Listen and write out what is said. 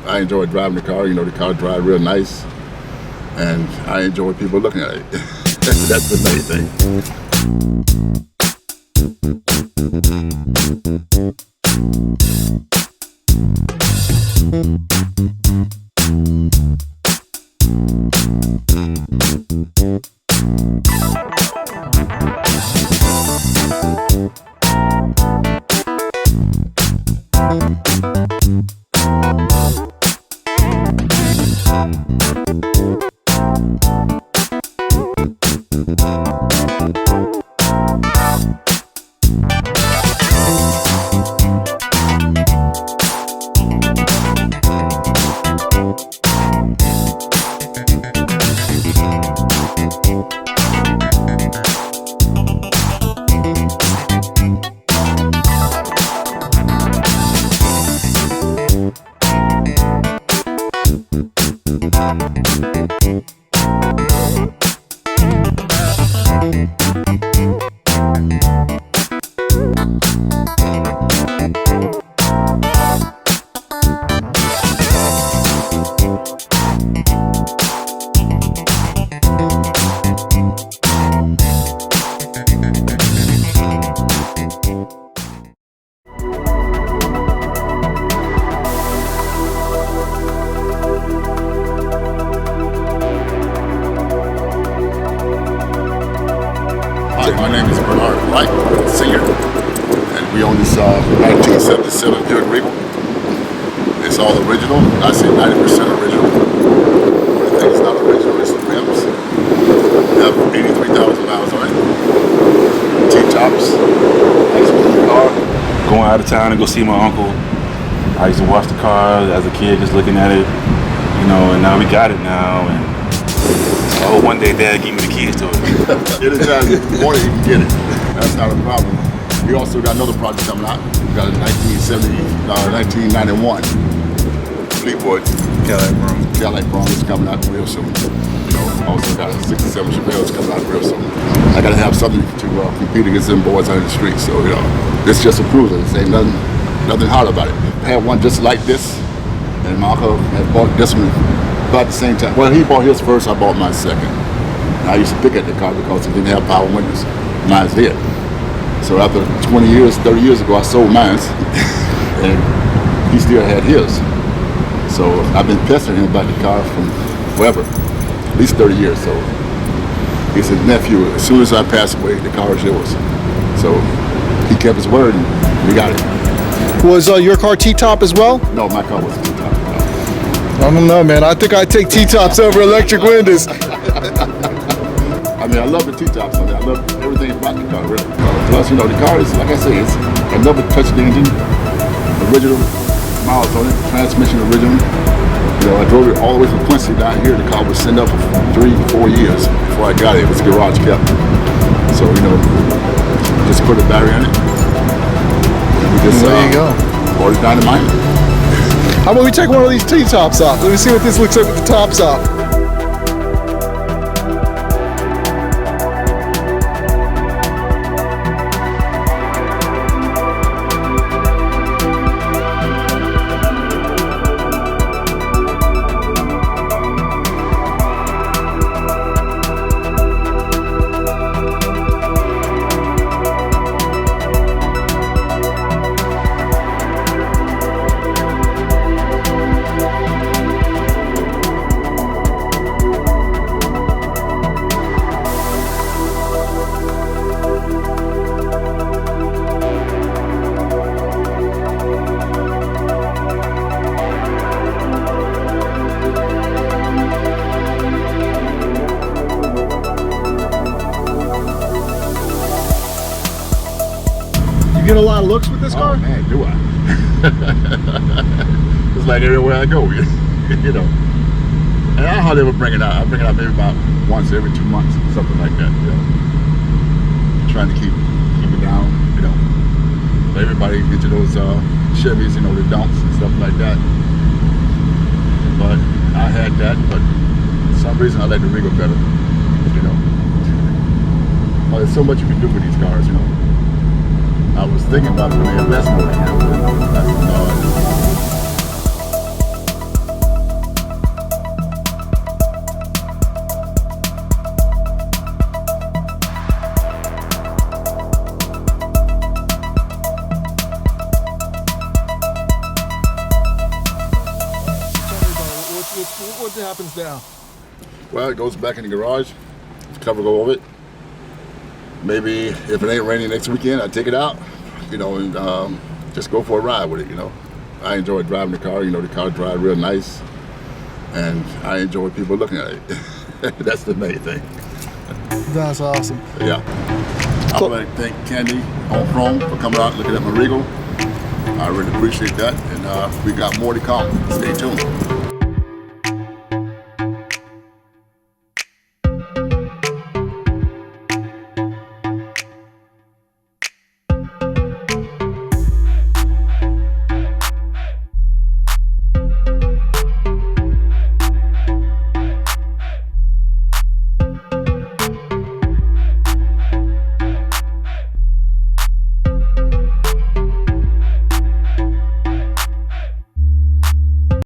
I enjoy driving the car. You know, the car drives real nice, and I enjoy people looking at it. That's the main thing. My name is Bernard Senior, and we own this 1977 Buick Regal. It's all original. I say 90% original. The only thing that's not original is the rims. They have 83,000 miles on it. T-tops. Nice looking car. Going out of town to go see my uncle. I used to watch the car as a kid, just looking at it, you know, and now we got it now. And oh, one day Dad gave me the keys to it. Anytime you want it, you can get it. That's not a problem. We also got another project coming out. We got a 1991 Fleetwood KandyonChrome is coming out real soon. You know, also got a 67 Chevelle coming out real soon. I gotta have something to compete against them boys out in the street. So, you know, it's just a cruiser. This ain't nothing hard about it. I had one just like this, and my uncle had bought this one about the same time. Well, he bought his first, I bought mine second. And I used to pick at the car because it didn't have power windows. Mine's did. So after 20 years, 30 years ago, I sold mine, and he still had his. So I've been pestering him about the car from forever, at least 30 years. So he said, nephew, as soon as I pass away, the car is yours. So he kept his word, and we got it. Was your car T-top as well? No, my car wasn't T-top. I don't know, man. I think I'd take T-tops over electric windows. I mean, I love the T-tops on it. I love everything about the car, really. Plus, you know, the car is, like I say, it's another touch the engine, original miles on it, transmission original. You know, I drove it all the way from Quincy down here. The car was sitting up for 3 to 4 years before I got it. It was garage kept. So, you know, just put a battery in it. And we just, there you go. Brought it down to Miami. How about we take one of these T-tops off? Let me see what this looks like with the tops off. You get a lot of looks with this car? Oh man, do I? It's like everywhere I go, you know. And I hardly ever bring it out. I bring it out maybe about once every 2 months, something like that, you know. Trying to keep it down, you know. Let everybody into those Chevys, you know, the dumps and stuff like that. But I had that, but for some reason I like the Regal better, you know. Well, there's so much you can do with these cars, you know. I was thinking about putting an investment in here, but that's what happens now? Well, it goes back in the garage, cover go over it. Maybe if it ain't raining next weekend, I take it out, you know, and just go for a ride with it, you know. I enjoy driving the car, you know, the car drives real nice, and I enjoy people looking at it. That's the main thing. That's awesome. Yeah. I would like to thank KandyonChrome for coming out and looking at my Regal. I really appreciate that, and we got more to come. Stay tuned.